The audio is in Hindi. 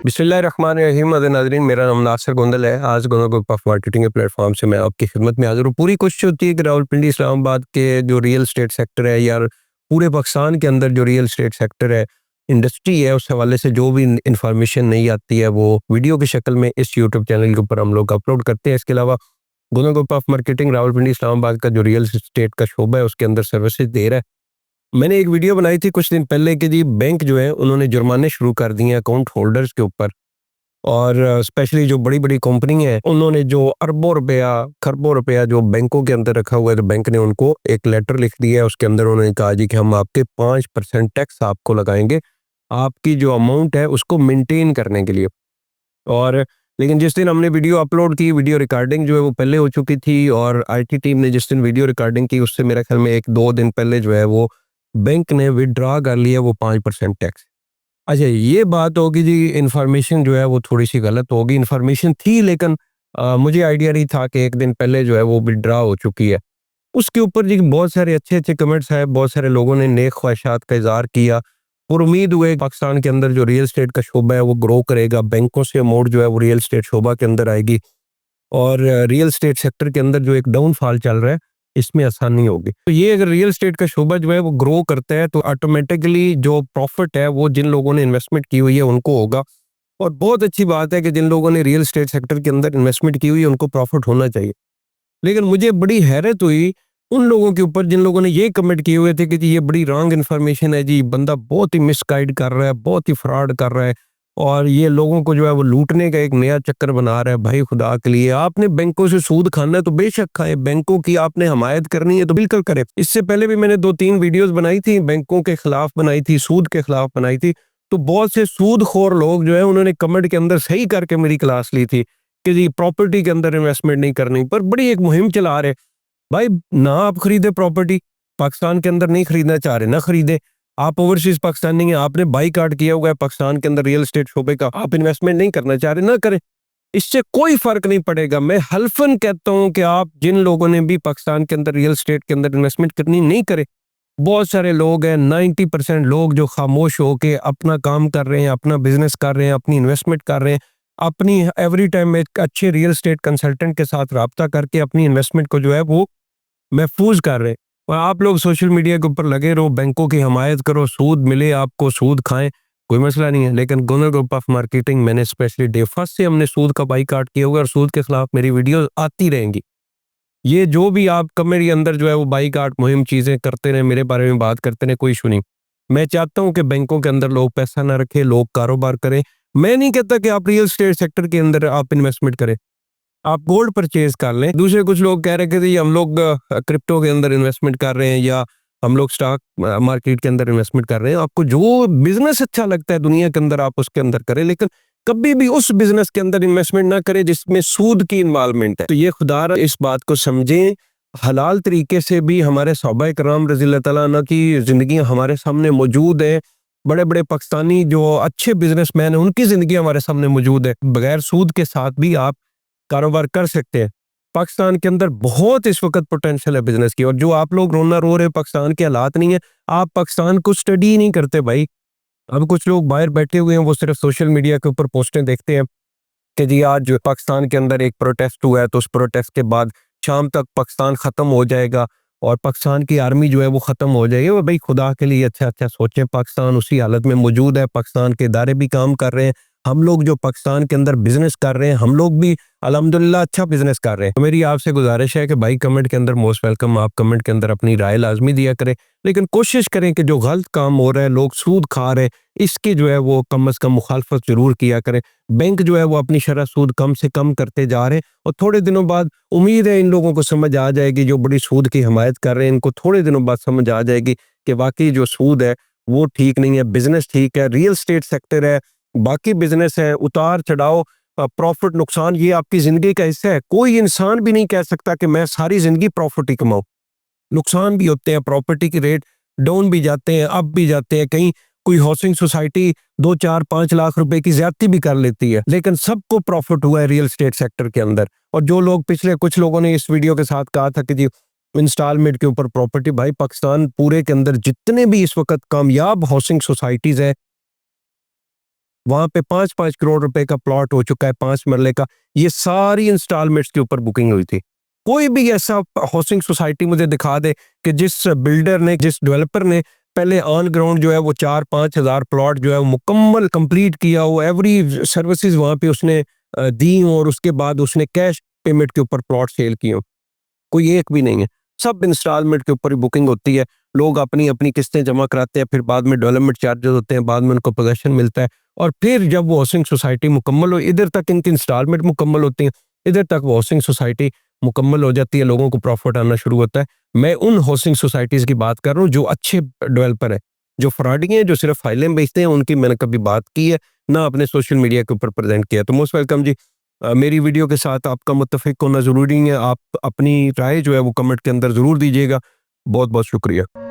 बिस्मिल्लाहिर्रहमानिर्रहीम। नाज़रीन, मेरा नाम नासिर गोंदल है। आज गोंदल ग्रुप ऑफ मार्केटिंग के प्लेटफॉर्म से मैं आपकी खिदमत में हाज़िर हूँ। पूरी कोशिश होती है कि रावलपिंडी इस्लामाबाद के जो रियल एस्टेट सेक्टर है या पूरे पाकिस्तान के अंदर जो रियल एस्टेट सेक्टर है, इंडस्ट्री है, उस हवाले से जो भी इंफॉर्मेशन नहीं आती है वो वीडियो की शक्ल में इस यूट्यूब चैनल के ऊपर हम लोग अपलोड करते हैं। इसके अलावा Gondal group of marketing Rawalpindi Islamabad का जो रियल एस्टेट का शोबा है उसके अंदर सर्विसेज दे रहा है। मैंने एक वीडियो बनाई थी कुछ दिन पहले कि जी बैंक जो है उन्होंने जुर्माने शुरू कर दिए हैं अकाउंट होल्डर्स के ऊपर, और स्पेशली जो बड़ी बड़ी कंपनी है उन्होंने जो अरबों रुपया खरबों रुपया जो बैंकों के अंदर रखा हुआ है, तो बैंक ने उनको एक लेटर लिख दिया है। उसके अंदर उन्होंने कहा जी कि हम आपके 5% टैक्स आपको लगाएंगे आपकी जो अमाउंट है उसको मेंटेन करने के लिए। और लेकिन जिस दिन हमने वीडियो अपलोड की, वीडियो रिकॉर्डिंग जो है वो पहले हो चुकी थी, और आईटी टीम ने जिस दिन वीडियो रिकॉर्डिंग की उससे मेरे ख्याल में 1-2 दिन पहले जो है वो बैंक ने विड्रॉ कर लिया वो 5% टैक्स। अच्छा, ये बात होगी जी, इन्फॉर्मेशन जो है वो थोड़ी सी गलत होगी। इन्फॉर्मेशन थी लेकिन मुझे आइडिया नहीं था कि एक दिन पहले जो है वो विड्रॉ हो चुकी है। उसके ऊपर जी बहुत सारे अच्छे अच्छे कमेंट्स हैं, बहुत सारे लोगों ने नेक ख्वाहिशात का इजहार किया और उम्मीद हुए पाकिस्तान के अंदर जो रियल एस्टेट का शोबा है वो ग्रो करेगा, बैंकों से अमाउंट जो है वो रियल एस्टेट शोबा के अंदर आएगी, और रियल एस्टेट सेक्टर के अंदर जो एक डाउनफॉल चल रहा है इसमें आसानी होगी। तो ये अगर रियल एस्टेट का शोबा जो है वो ग्रो करता है तो ऑटोमेटिकली जो प्रॉफिट है वो जिन लोगों ने इन्वेस्टमेंट की हुई है उनको होगा। और बहुत अच्छी बात है कि जिन लोगों ने रियल एस्टेट सेक्टर के अंदर इन्वेस्टमेंट की हुई है उनको प्रॉफिट होना चाहिए। लेकिन मुझे बड़ी हैरत हुई उन लोगों के ऊपर जिन लोगों ने ये कमेंट किए हुए थे कि जी ये बड़ी रॉन्ग इन्फॉर्मेशन है, जी बंदा बहुत ही मिसगाइड कर रहा है, बहुत ही फ्रॉड कर रहा है, और ये लोगों को जो है वो लूटने का एक नया चक्कर बना रहा है। भाई खुदा के लिए, आपने बैंकों से सूद खाना है तो बेशक खाए, बैंकों की आपने हमायत करनी है तो बिल्कुल करें। इससे पहले भी मैंने 2-3 वीडियोस बनाई थी, बैंकों के खिलाफ बनाई थी, सूद के खिलाफ बनाई थी। तो बहुत से सूदखोर लोग जो है उन्होंने कमेंट के अंदर सही करके मेरी क्लास ली थी कि जी प्रॉपर्टी के अंदर इन्वेस्टमेंट नहीं करनी, पर बड़ी एक मुहिम चला रहे। भाई ना आप खरीदे प्रॉपर्टी, पाकिस्तान के अंदर नहीं खरीदना चाह रहे ना खरीदे। आप ओवरसीज पाकिस्तानी हैं, आपने बाईकाट किया हुआ है पाकिस्तान के अंदर रियल एस्टेट शोबे का, आप इन्वेस्टमेंट नहीं करना चाह रहे ना करें, इससे कोई फर्क नहीं पड़ेगा। मैं हल्फन कहता हूं कि आप जिन लोगों ने भी पाकिस्तान के अंदर रियल एस्टेट के अंदर इन्वेस्टमेंट करनी नहीं करे। बहुत सारे लोग हैं, 90% लोग जो खामोश होके अपना काम कर रहे हैं, अपना बिजनेस कर रहे हैं, अपनी इन्वेस्टमेंट कर रहे हैं, अपनी एवरी टाइम एक अच्छे रियल एस्टेट कंसल्टेंट के साथ राब्ता करके अपनी इन्वेस्टमेंट को जो है वो महफूज कर रहे हैं। और आप लोग सोशल मीडिया के ऊपर लगे रहो, बैंकों की हमायत करो, सूद मिले आपको, सूद खाएं, कोई मसला नहीं है। लेकिन गोंदल ग्रुप ऑफ मार्केटिंग मैंने स्पेशली डे फर्स्ट से हमने सूद का बाईकाट किया हुआ और सूद के खिलाफ मेरी वीडियो आती रहेंगी। ये जो भी आप कमेंट के अंदर जो है वो बाईकाट मुहिम चीज़ें करते रहे, मेरे बारे में बात करते रहे, कोई इशू नहीं। मैं चाहता हूँ कि बैंकों के अंदर लोग पैसा ना रखें, लोग कारोबार करें। मैं नहीं कहता कि आप रियल एस्टेट सेक्टर के अंदर आप इन्वेस्टमेंट करें, आप गोल्ड परचेज कर लें। दूसरे कुछ लोग कह रहे थे जी हम लोग क्रिप्टो के अंदर इन्वेस्टमेंट कर रहे हैं या हम लोग स्टॉक मार्केट के अंदर इन्वेस्टमेंट कर रहे हैं। आपको जो बिजनेस अच्छा लगता है दुनिया के अंदर आप उसके अंदर करें, लेकिन कभी भी उस बिजनेस के अंदर इन्वेस्टमेंट ना करें जिसमें सूद की इन्वॉल्वमेंट है। तो ये खुदा इस बात को समझें, हलाल तरीके से भी हमारे सहाबा कराम रज़ी अल्लाह तआला अन्हु की जिंदगी हमारे सामने मौजूद है। बड़े बड़े पाकिस्तानी जो अच्छे बिजनेसमैन हैं उनकी जिंदगी हमारे सामने मौजूद है। बगैर सूद के साथ भी आप कारोबार कर सकते हैं। पाकिस्तान के अंदर बहुत इस वक्त पोटेंशियल है बिजनेस की, और जो आप लोग रोना रो रहे पाकिस्तान के हालात नहीं है, आप पाकिस्तान को स्टडी नहीं करते भाई। अब कुछ लोग बाहर बैठे हुए हैं, वो सिर्फ सोशल मीडिया के ऊपर पोस्टें देखते हैं कि जी आज पाकिस्तान के अंदर एक प्रोटेस्ट हुआ है तो उस प्रोटेस्ट के बाद शाम तक पाकिस्तान ख़त्म हो जाएगा और पाकिस्तान की आर्मी जो है वो ख़त्म हो जाएगी। वो भाई खुदा के लिए अच्छा अच्छा सोचें, पाकिस्तान उसी हालत में मौजूद है, पाकिस्तान के इदारे भी काम कर रहे हैं, हम लोग जो पाकिस्तान के अंदर बिजनेस कर रहे हैं हम लोग भी अल्हम्दुलिल्लाह अच्छा बिजनेस कर रहे हैं। तो मेरी आपसे गुजारिश है कि भाई कमेंट के अंदर मोस्ट वेलकम, आप कमेंट के अंदर अपनी राय लाजमी दिया करें, लेकिन कोशिश करें कि जो गलत काम हो रहा है, लोग सूद खा रहे हैं, इसकी जो है वो कम अज़ कम मुखालफत जरूर किया करें। बैंक जो है वो अपनी शरह सूद कम से कम करते जा रहे हैं, और थोड़े दिनों बाद उम्मीद है इन लोगों को समझ आ जाएगी, जो बड़ी सूद की हमायत कर रहे हैं इनको थोड़े दिनों बाद समझ आ जाएगी कि वाकई जो सूद है वो ठीक नहीं है, बिजनेस ठीक है, रियल स्टेट सेक्टर है, बाकी बिजनेस है, उतार चढ़ाओ, प्रॉफिट नुकसान ये आपकी जिंदगी का हिस्सा है। कोई इंसान भी नहीं कह सकता कि मैं सारी जिंदगी प्रॉफिट ही कमाऊं, नुकसान भी होते हैं, प्रॉपर्टी के रेट डाउन भी जाते हैं, अप भी जाते हैं, कहीं कोई हाउसिंग सोसाइटी 2-4-5 लाख रुपए की ज्यादती भी कर लेती है, लेकिन सबको प्रॉफिट हुआ है रियल एस्टेट सेक्टर के अंदर। और जो लोग पिछले कुछ लोगों ने इस वीडियो के साथ कहा था कि जी इंस्टॉलमेंट के ऊपर प्रॉपर्टी, भाई पाकिस्तान पूरे के अंदर जितने भी इस वक्त कामयाब हाउसिंग सोसाइटीज है वहाँ पे 5-5 करोड़ रुपए का प्लॉट हो चुका है, 5 मरले का। ये सारी इंस्टॉलमेंट्स के ऊपर बुकिंग हुई थी। कोई भी ऐसा हाउसिंग सोसाइटी मुझे दिखा दे कि जिस बिल्डर ने, जिस डेवलपर ने पहले ऑन ग्राउंड जो है वो 4-5 हज़ार प्लॉट जो है वो मुकम्मल कंप्लीट किया हो, एवरी सर्विसेज वहाँ पे उसने दी हो, और उसके बाद उसने कैश पेमेंट के ऊपर प्लॉट सेल किए हो। कोई एक भी नहीं है। सब इंस्टॉलमेंट के ऊपर ही बुकिंग होती है। लोग अपनी अपनी किस्तें जमा कराते हैं, फिर बाद में डेवलपमेंट चार्जेस होते हैं, बाद में उनको पोजेसन मिलता है, और फिर जब वो हाउसिंग सोसाइटी मुकम्मल हो, इधर तक इनकी इंस्टॉलमेंट मुकम्मल होती है, इधर तक वो हाउसिंग सोसाइटी मुकम्मल हो जाती है, लोगों को प्रॉफिट आना शुरू होता है। मैं उन हाउसिंग सोसाइटीज़ की बात कर रहा हूँ जो अच्छे डेवलपर है। जो फ्रॉडी हैं, जो सिर्फ फाइलें बेचते हैं, उनकी मैंने कभी बात की है ना अपने सोशल मीडिया के ऊपर प्रेजेंट किया। तो मोस्ट वेलकम जी। मेरी वीडियो के साथ आपका मुत्तफ़िक होना ज़रूरी है। आप अपनी राय जो है वो कमेंट के अंदर ज़रूर दीजिएगा। बहुत बहुत शुक्रिया।